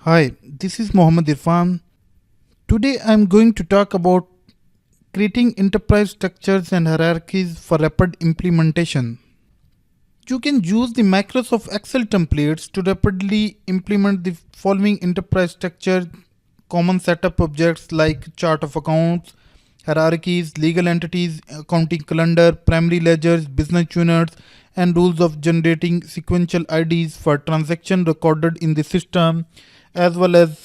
Hi, this is Mohammed Irfan. Today I am going to talk about creating enterprise structures and hierarchies for rapid implementation. You can use the Microsoft Excel templates to rapidly implement the following enterprise structure: common setup objects like chart of accounts, hierarchies, legal entities, accounting calendar, primary ledgers, business units, and rules of generating sequential IDs for transaction recorded in the system, as well as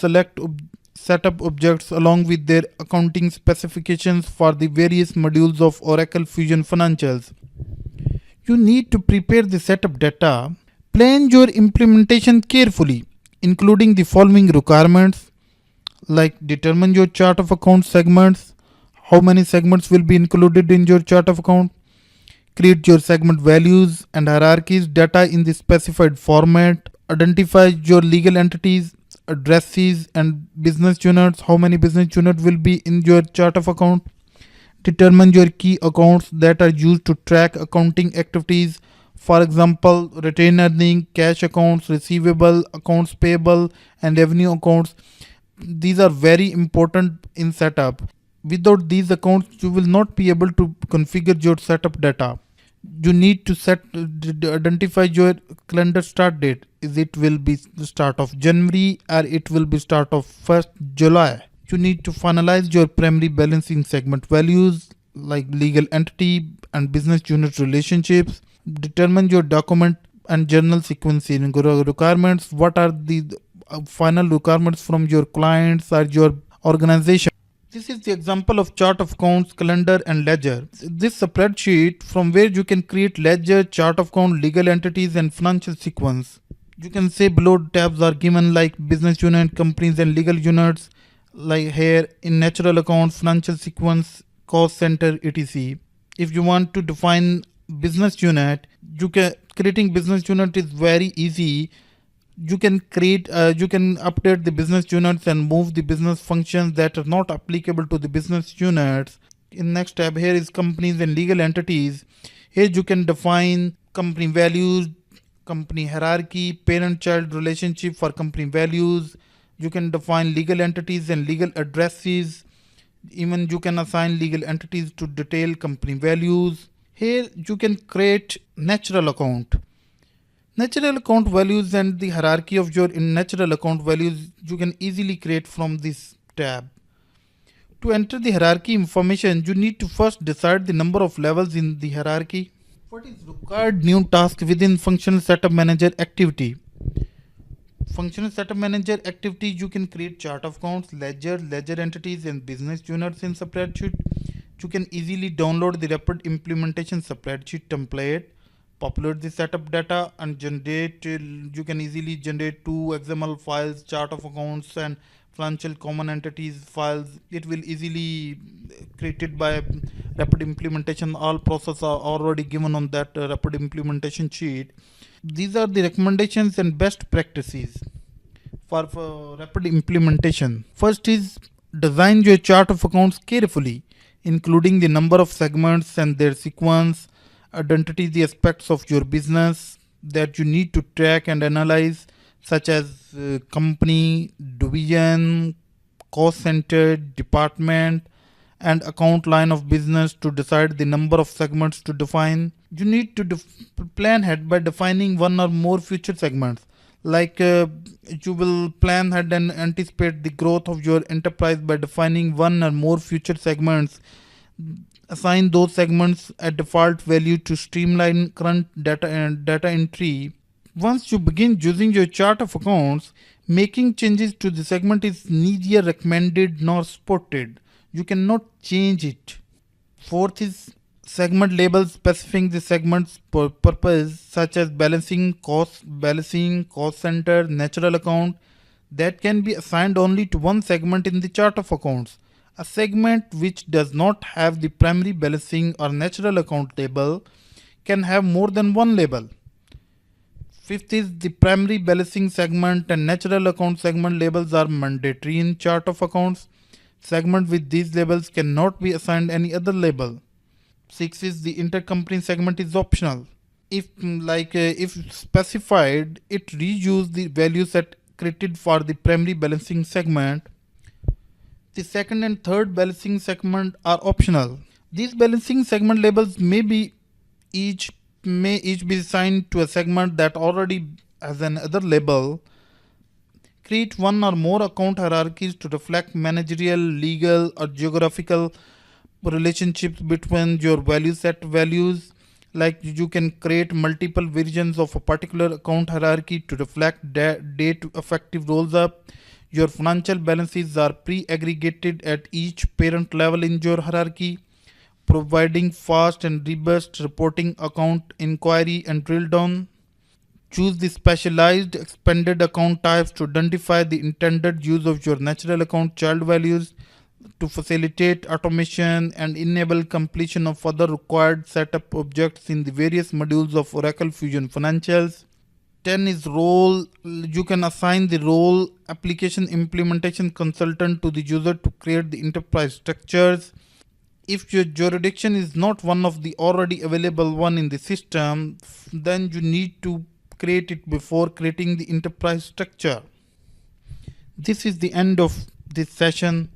setup objects along with their accounting specifications for the various modules of Oracle Fusion Financials. You need to prepare the setup data. Plan your implementation carefully, including the following requirements like determine your chart of account segments, how many segments will be included in your chart of account, create your segment values and hierarchies data in the specified format, identify your legal entities, addresses and business units, how many business units will be in your chart of account, determine your key accounts that are used to track accounting activities, for example, retain earning, cash accounts, receivable, accounts payable, and revenue accounts. These are very important in setup. Without these accounts, you will not be able to configure your setup data. You need to identify your calendar start date. Is it will be the start of January or it will be start of 1st July. You need to finalize your primary balancing segment values like legal entity and business unit relationships. Determine your document and journal sequencing requirements. What are the final requirements from your clients or your organization? This is the example of chart of accounts, calendar, and ledger. This spreadsheet from where you can create ledger, chart of account, legal entities, and financial sequence. You can say below tabs are given like business unit, companies, and legal units, like here in natural account, financial sequence, cost center, etc. If you want to define business unit, you can creating business unit is very easy. You can update the business units and move the business functions that are not applicable to the business units. In next tab here is companies and legal entities. Here you can define company values, company hierarchy, parent child relationship for company values. You can define legal entities and legal addresses. Even you can assign legal entities to detail company values. Here you can create natural account. Natural account values and the hierarchy of your in natural account values you can easily create from this tab. To enter the hierarchy information, you need to first decide the number of levels in the hierarchy. What is required new task within functional setup manager activity? Functional setup manager activity, you can create chart of accounts, ledger entities, and business units in spreadsheet. You can easily download the rapid implementation spreadsheet template, populate the setup data, and generate. You can easily generate two XML files, chart of accounts, and financial common entities files. It will easily created by rapid implementation. All processes are already given on that rapid implementation sheet. These are the recommendations and best practices for rapid implementation. First is design your chart of accounts carefully, including the number of segments and their sequence, identify the aspects of your business that you need to track and analyze, such as company, division, cost center, department, and account line of business to decide the number of segments to define. You need to plan ahead by defining one or more future segments. Like you will plan ahead and anticipate the growth of your enterprise by defining one or more future segments. Assign those segments a default value to streamline current data and data entry. Once you begin using your chart of accounts, making changes to the segment is neither recommended nor supported. You cannot change it. Fourth is segment labels specifying the segment's purpose, such as balancing, cost center, natural account, that can be assigned only to one segment in the chart of accounts. A segment which does not have the primary balancing or natural account label can have more than one label. Fifth is the primary balancing segment and natural account segment labels are mandatory in chart of accounts. Segment with these labels cannot be assigned any other label. Six is the intercompany segment is optional. If specified, it reuse the value set created for the primary balancing segment. The second and third balancing segment are optional. These balancing segment labels each may each be assigned to a segment that already has another label. Create one or more account hierarchies to reflect managerial, legal, or geographical relationships between your value set values. Like you can create multiple versions of a particular account hierarchy to reflect date effective rolls up. Your financial balances are pre-aggregated at each parent level in your hierarchy, providing fast and robust reporting account inquiry and drill down. Choose the specialized expanded account types to identify the intended use of your natural account child values to facilitate automation and enable completion of other required setup objects in the various modules of Oracle Fusion Financials. 10 is role. You can assign the role application implementation consultant to the user to create the enterprise structures. If your jurisdiction is not one of the already available one in the system, then you need to create it before creating the enterprise structure. This is the end of this session.